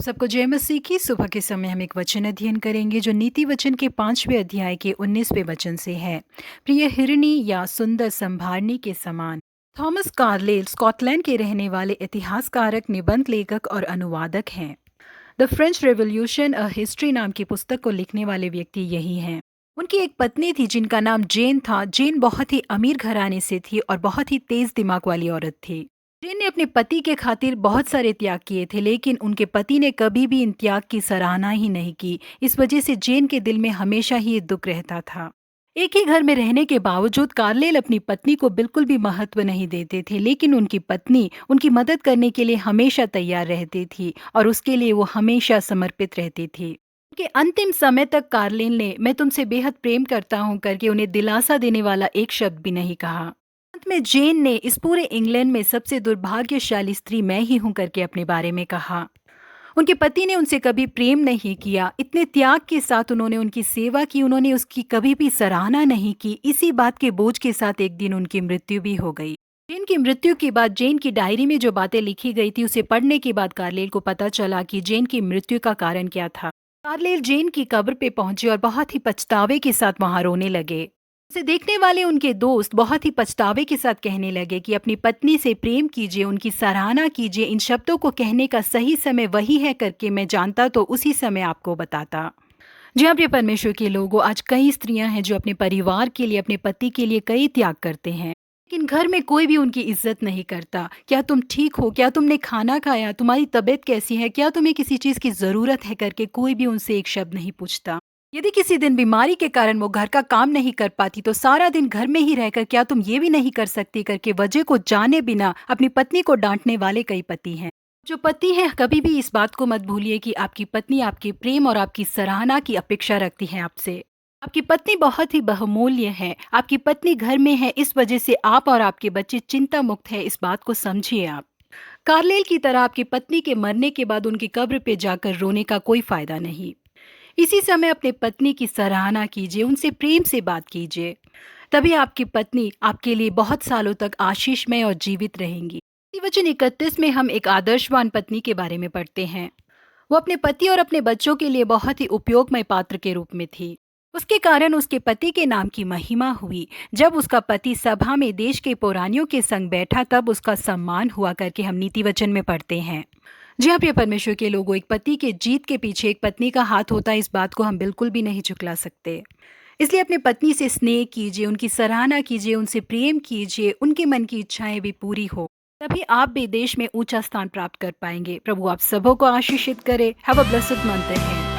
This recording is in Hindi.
आप सबको जय मसीह की। सुबह के समय हम एक वचन अध्ययन करेंगे जो नीति वचन के 5वें अध्याय के 19वें वचन से है। प्रिय हिरणी या सुंदर संभारनी के समान। थॉमस कार्लेल स्कॉटलैंड के रहने वाले इतिहासकारक, निबंध लेखक और अनुवादक हैं। The French revolution a history नाम की पुस्तक को लिखने वाले व्यक्ति यही हैं। उनकी एक पत्नी थी जिनका नाम जेन था। जेन बहुत ही अमीर घराने से थी और बहुत ही तेज दिमाग वाली औरत थी। जेन ने अपने पति के खातिर बहुत सारे त्याग किए थे, लेकिन उनके पति ने कभी भी इन त्याग की सराहना ही नहीं की। इस वजह से जेन के दिल में हमेशा ही ये दुख रहता था। एक ही घर में रहने के बावजूद कार्लेल अपनी पत्नी को बिल्कुल भी महत्व नहीं देते थे, लेकिन उनकी पत्नी उनकी मदद करने के लिए हमेशा तैयार रहती थी और उसके लिए वो हमेशा समर्पित रहती थी। उनके अंतिम समय तक कार्लेल ने मैं तुमसे बेहद प्रेम करता हूँ करके उन्हें दिलासा देने वाला एक शब्द भी नहीं कहा। अंत में जेन ने इस पूरे इंग्लैंड में सबसे दुर्भाग्यशाली स्त्री मैं ही हूं करके अपने बारे में कहा। उनके पति ने उनसे कभी प्रेम नहीं किया, इतने त्याग के साथ उन्होंने उनकी सेवा की, उन्होंने उसकी कभी भी सराहना नहीं की। इसी बात के बोझ के साथ एक दिन उनकी मृत्यु भी हो गई। जेन की मृत्यु के बाद जेन की डायरी में जो बातें लिखी गई थी उसे पढ़ने के बाद कार्लेल को पता चला कि जेन की मृत्यु का कारण क्या था। कार्लेल जेन की कब्र पे पहुंचे और बहुत ही पछतावे के साथ वहां रोने लगे। उसे देखने वाले उनके दोस्त बहुत ही पछतावे के साथ कहने लगे कि अपनी पत्नी से प्रेम कीजिए, उनकी सराहना कीजिए। इन शब्दों को कहने का सही समय वही है करके मैं जानता तो उसी समय आपको बताता। जी हाँ, प्रिय परमेश्वर के लोगों, आज कई स्त्रियां हैं जो अपने परिवार के लिए, अपने पति के लिए कई त्याग करते हैं, लेकिन घर में कोई भी उनकी इज्जत नहीं करता। क्या तुम ठीक हो? क्या तुमने खाना खाया? तुम्हारी तबीयत कैसी है? क्या तुम्हें किसी चीज की जरूरत है करके कोई भी उनसे एक शब्द नहीं पूछता। यदि किसी दिन बीमारी के कारण वो घर का काम नहीं कर पाती तो सारा दिन घर में ही रहकर क्या तुम ये भी नहीं कर सकती करके वजह को जाने बिना अपनी पत्नी को डांटने वाले कई पति हैं। जो पति हैं, कभी भी इस बात को मत भूलिए कि आपकी पत्नी आपके प्रेम और आपकी सराहना की अपेक्षा रखती है आपसे। आपकी पत्नी बहुत ही बहुमूल्य है। आपकी पत्नी घर में है, इस वजह से आप और आपके बच्चे चिंता मुक्त है। इस बात को समझिए आप। कार्लेल की तरह आपकी पत्नी के मरने के बाद उनकी कब्र पे जाकर रोने का कोई फायदा नहीं। इसी समय अपने पत्नी की सराहना कीजिए, उनसे प्रेम से बात कीजिए। तभी आपकी पत्नी आपके लिए बहुत सालों तक आशीषमय और जीवित रहेंगी। इसी वचन 31 में हम एक आदर्शवान पत्नी के बारे में पढ़ते हैं। वो अपने पति और अपने बच्चों के लिए बहुत ही उपयोगमय पात्र के रूप में थी। उसके कारण उसके पति के नाम की महिमा हुई। जब उसका पति सभा में देश के पुरानियों के संग बैठा तब उसका सम्मान हुआ करके हम नीति वचन में पढ़ते हैं। जी हाँ, प्रिय परमेश्वर के लोगों, एक पति के जीत के पीछे एक पत्नी का हाथ होता है, इस बात को हम बिल्कुल भी नहीं झुकला सकते। इसलिए अपने पत्नी से स्नेह कीजिए, उनकी सराहना कीजिए, उनसे प्रेम कीजिए, उनके मन की इच्छाएं भी पूरी हो। तभी आप भी देश में ऊंचा स्थान प्राप्त कर पाएंगे। प्रभु आप सबों को आशीषित करे। Have a blessed month ahead.